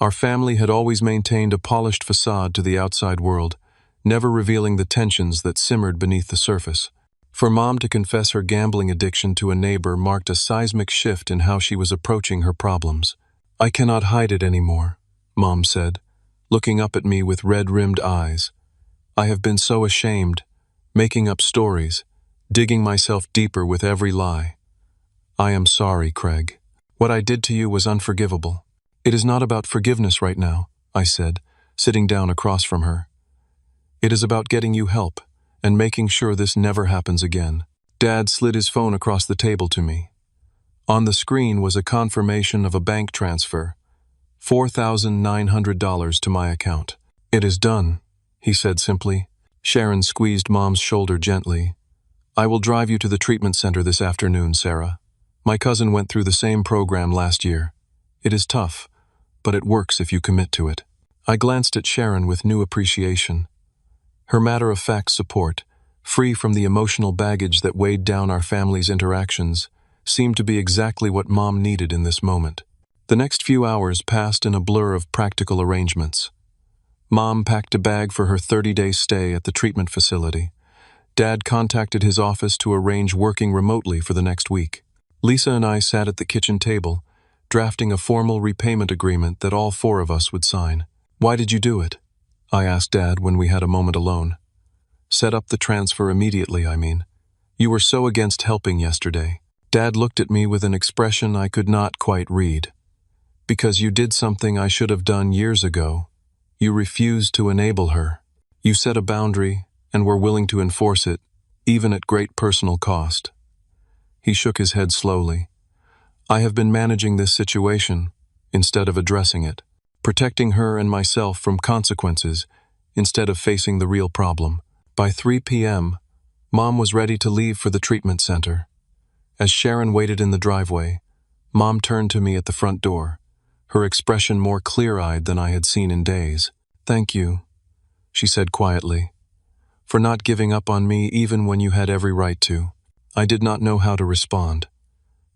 Our family had always maintained a polished facade to the outside world, never revealing the tensions that simmered beneath the surface. For Mom to confess her gambling addiction to a neighbor marked a seismic shift in how she was approaching her problems. "I cannot hide it anymore," Mom said, looking up at me with red-rimmed eyes. I have been so ashamed, making up stories, digging myself deeper with every lie. I am sorry, Craig. What I did to you was unforgivable. It is not about forgiveness right now, I said, sitting down across from her. It is about getting you help and making sure this never happens again. Dad slid his phone across the table to me. On the screen was a confirmation of a bank transfer, $4,900 to my account. It is done, he said simply. Sharon squeezed Mom's shoulder gently. I will drive you to the treatment center this afternoon, Sarah. My cousin went through the same program last year. It is tough, but it works if you commit to it. I glanced at Sharon with new appreciation. Her matter-of-fact support, free from the emotional baggage that weighed down our family's interactions, seemed to be exactly what Mom needed in this moment. The next few hours passed in a blur of practical arrangements. Mom packed a bag for her 30-day stay at the treatment facility. Dad contacted his office to arrange working remotely for the next week. Lisa and I sat at the kitchen table, drafting a formal repayment agreement that all four of us would sign. Why did you do it? I asked Dad when we had a moment alone. Set up the transfer immediately, I mean. You were so against helping yesterday. Dad looked at me with an expression I could not quite read. Because you did something I should have done years ago. You refused to enable her. You set a boundary and were willing to enforce it, even at great personal cost. He shook his head slowly. I have been managing this situation instead of addressing it, protecting her and myself from consequences instead of facing the real problem. By 3 p.m., Mom was ready to leave for the treatment center. As Sharon waited in the driveway, Mom turned to me at the front door, her expression more clear-eyed than I had seen in days. Thank you, she said quietly, for not giving up on me even when you had every right to. I did not know how to respond.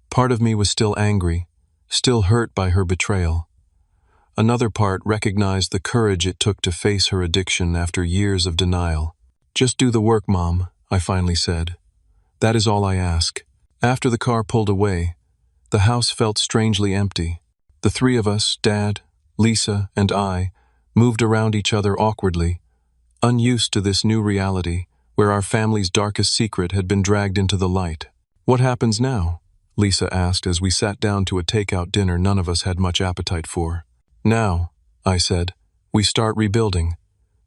Part of me was still angry, still hurt by her betrayal. Another part recognized the courage it took to face her addiction after years of denial. Just do the work, Mom, I finally said. That is all I ask. After the car pulled away, the house felt strangely empty. The three of us, Dad, Lisa, and I, moved around each other awkwardly, unused to this new reality where our family's darkest secret had been dragged into the light. What happens now? Lisa asked as we sat down to a takeout dinner none of us had much appetite for. Now, I said, we start rebuilding,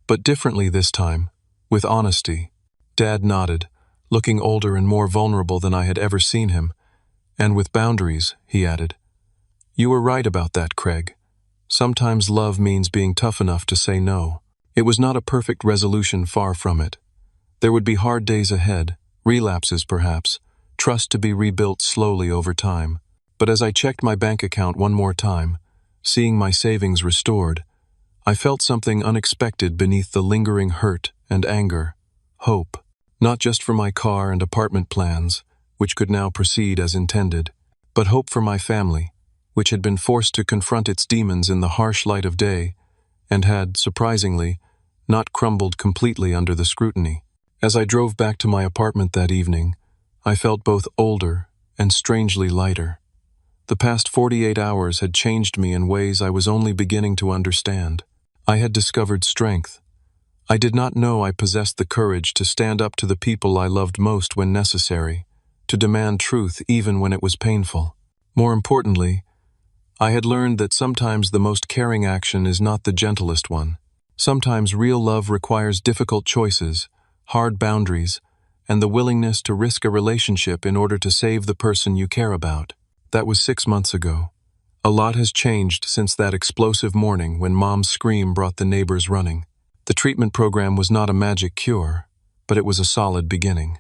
but differently this time, with honesty. Dad nodded, looking older and more vulnerable than I had ever seen him. And with boundaries, he added. You were right about that, Craig. Sometimes love means being tough enough to say no. It was not a perfect resolution, far from it. There would be hard days ahead, relapses perhaps, trust to be rebuilt slowly over time. But as I checked my bank account one more time, seeing my savings restored, I felt something unexpected beneath the lingering hurt and anger. Hope. Not just for my car and apartment plans, which could now proceed as intended, but hope for my family, which had been forced to confront its demons in the harsh light of day, and had, surprisingly, not crumbled completely under the scrutiny. As I drove back to my apartment that evening, I felt both older and strangely lighter. The past 48 hours had changed me in ways I was only beginning to understand. I had discovered strength. I did not know I possessed the courage to stand up to the people I loved most when necessary, to demand truth even when it was painful. More importantly, I had learned that sometimes the most caring action is not the gentlest one. Sometimes real love requires difficult choices, hard boundaries, and the willingness to risk a relationship in order to save the person you care about. That was 6 months ago. A lot has changed since that explosive morning when Mom's scream brought the neighbors running. The treatment program was not a magic cure, but it was a solid beginning.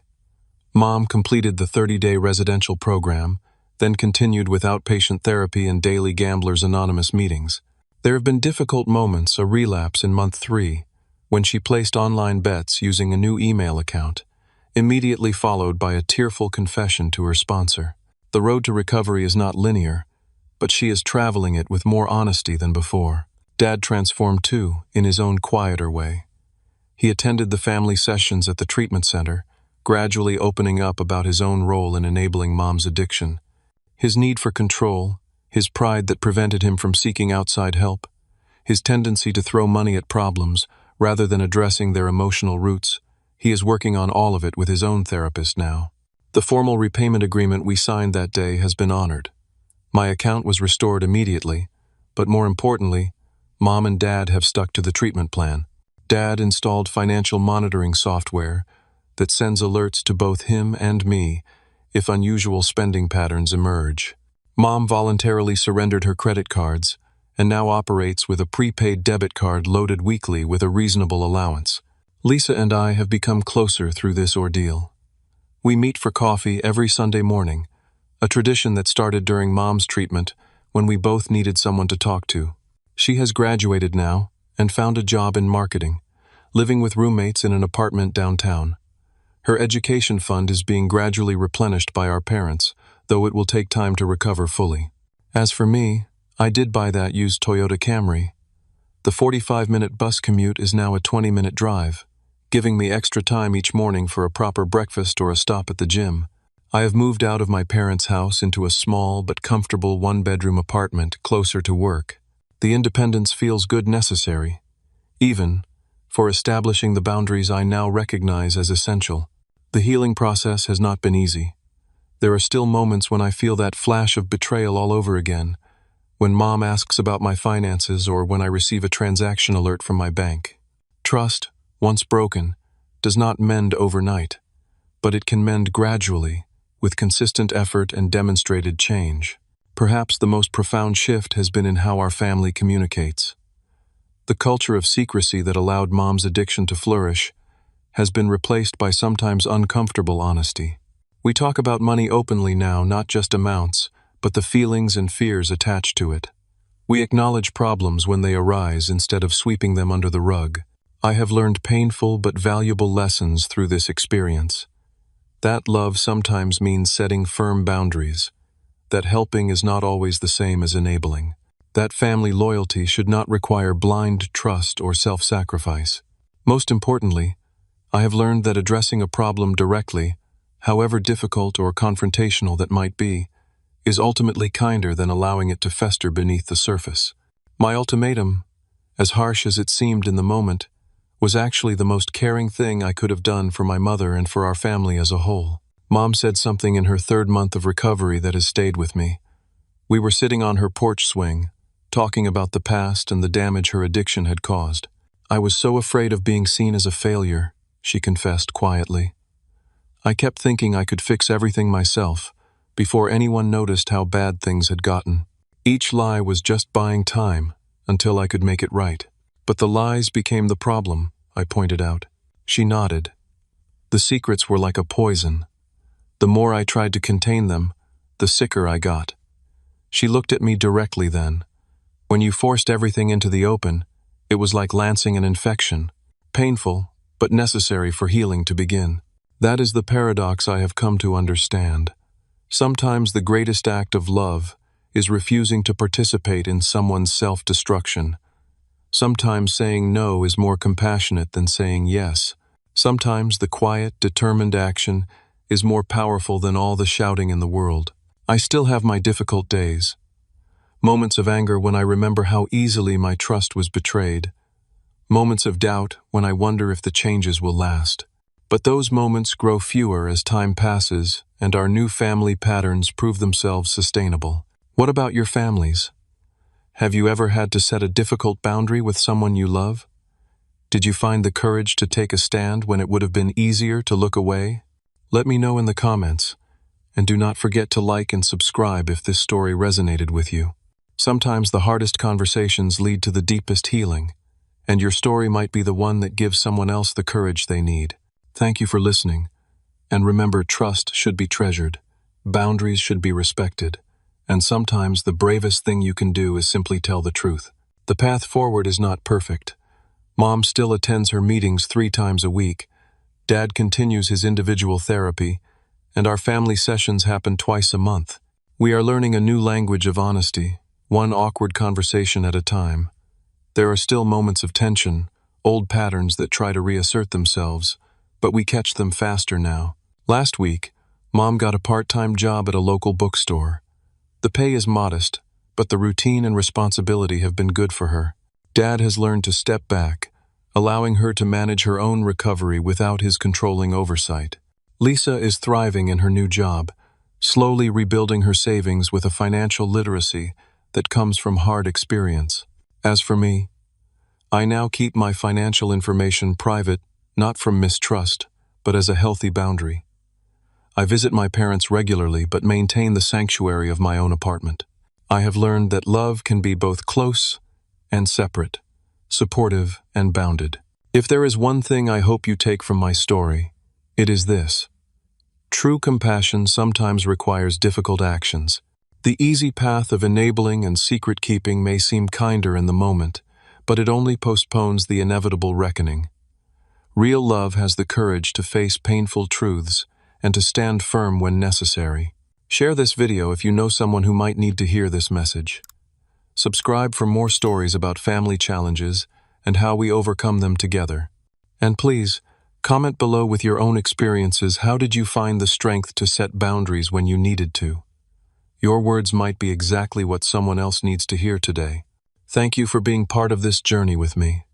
Mom completed the 30-day residential program, then continued with outpatient therapy and daily Gamblers Anonymous meetings. There have been difficult moments, a relapse in month 3, when she placed online bets using a new email account, immediately followed by a tearful confession to her sponsor. The road to recovery is not linear, but she is traveling it with more honesty than before. Dad transformed too, in his own quieter way. He attended the family sessions at the treatment center, gradually opening up about his own role in enabling Mom's addiction. His need for control, his pride that prevented him from seeking outside help, his tendency to throw money at problems rather than addressing their emotional roots. He is working on all of it with his own therapist now. The formal repayment agreement we signed that day has been honored. My account was restored immediately, but more importantly, Mom and Dad have stuck to the treatment plan. Dad installed financial monitoring software that sends alerts to both him and me if unusual spending patterns emerge. Mom voluntarily surrendered her credit cards and now operates with a prepaid debit card loaded weekly with a reasonable allowance. Lisa and I have become closer through this ordeal. We meet for coffee every Sunday morning, a tradition that started during Mom's treatment when we both needed someone to talk to. She has graduated now and found a job in marketing, living with roommates in an apartment downtown. Her education fund is being gradually replenished by our parents, though it will take time to recover fully. As for me, I did buy that used Toyota Camry. The 45-minute bus commute is now a 20-minute drive, giving me extra time each morning for a proper breakfast or a stop at the gym. I have moved out of my parents' house into a small but comfortable one-bedroom apartment closer to work. The independence feels good necessary, even for establishing the boundaries I now recognize as essential. The healing process has not been easy. There are still moments when I feel that flash of betrayal all over again, when Mom asks about my finances or when I receive a transaction alert from my bank. Trust, once broken, does not mend overnight, but it can mend gradually, with consistent effort and demonstrated change. Perhaps the most profound shift has been in how our family communicates. The culture of secrecy that allowed Mom's addiction to flourish has been replaced by sometimes uncomfortable honesty. We talk about money openly now, not just amounts, but the feelings and fears attached to it. We acknowledge problems when they arise instead of sweeping them under the rug. I have learned painful but valuable lessons through this experience. That love sometimes means setting firm boundaries, that helping is not always the same as enabling, that family loyalty should not require blind trust or self-sacrifice. Most importantly, I have learned that addressing a problem directly, however difficult or confrontational that might be, is ultimately kinder than allowing it to fester beneath the surface. My ultimatum, as harsh as it seemed in the moment, was actually the most caring thing I could have done for my mother and for our family as a whole. Mom said something in her 3rd month of recovery that has stayed with me. We were sitting on her porch swing, talking about the past and the damage her addiction had caused. I was so afraid of being seen as a failure, she confessed quietly. I kept thinking I could fix everything myself before anyone noticed how bad things had gotten. Each lie was just buying time until I could make it right. But the lies became the problem, I pointed out. She nodded. The secrets were like a poison. The more I tried to contain them, the sicker I got. She looked at me directly then. When you forced everything into the open, it was like lancing an infection. Painful, but necessary for healing to begin. That is the paradox I have come to understand. Sometimes the greatest act of love is refusing to participate in someone's self-destruction. Sometimes saying no is more compassionate than saying yes. Sometimes the quiet, determined action is more powerful than all the shouting in the world. I still have my difficult days. Moments of anger when I remember how easily my trust was betrayed. Moments of doubt when I wonder if the changes will last. But those moments grow fewer as time passes and our new family patterns prove themselves sustainable. What about your families? Have you ever had to set a difficult boundary with someone you love? Did you find the courage to take a stand when it would have been easier to look away? Let me know in the comments, and do not forget to like and subscribe if this story resonated with you. Sometimes the hardest conversations lead to the deepest healing, and your story might be the one that gives someone else the courage they need. Thank you for listening, and remember, trust should be treasured, boundaries should be respected, and sometimes the bravest thing you can do is simply tell the truth. The path forward is not perfect. Mom still attends her meetings 3 times a week. Dad continues his individual therapy, and our family sessions happen twice a month. We are learning a new language of honesty, one awkward conversation at a time. There are still moments of tension, old patterns that try to reassert themselves, but we catch them faster now. Last week, Mom got a part-time job at a local bookstore. The pay is modest, but the routine and responsibility have been good for her. Dad has learned to step back, allowing her to manage her own recovery without his controlling oversight. Lisa is thriving in her new job, slowly rebuilding her savings with a financial literacy that comes from hard experience. As for me, I now keep my financial information private, not from mistrust, but as a healthy boundary. I visit my parents regularly but maintain the sanctuary of my own apartment. I have learned that love can be both close and separate, supportive and bounded. If there is one thing I hope you take from my story, it is this. True compassion sometimes requires difficult actions. The easy path of enabling and secret-keeping may seem kinder in the moment, but it only postpones the inevitable reckoning. Real love has the courage to face painful truths and to stand firm when necessary. Share this video if you know someone who might need to hear this message. Subscribe for more stories about family challenges and how we overcome them together. And please, comment below with your own experiences. How did you find the strength to set boundaries when you needed to? Your words might be exactly what someone else needs to hear today. Thank you for being part of this journey with me.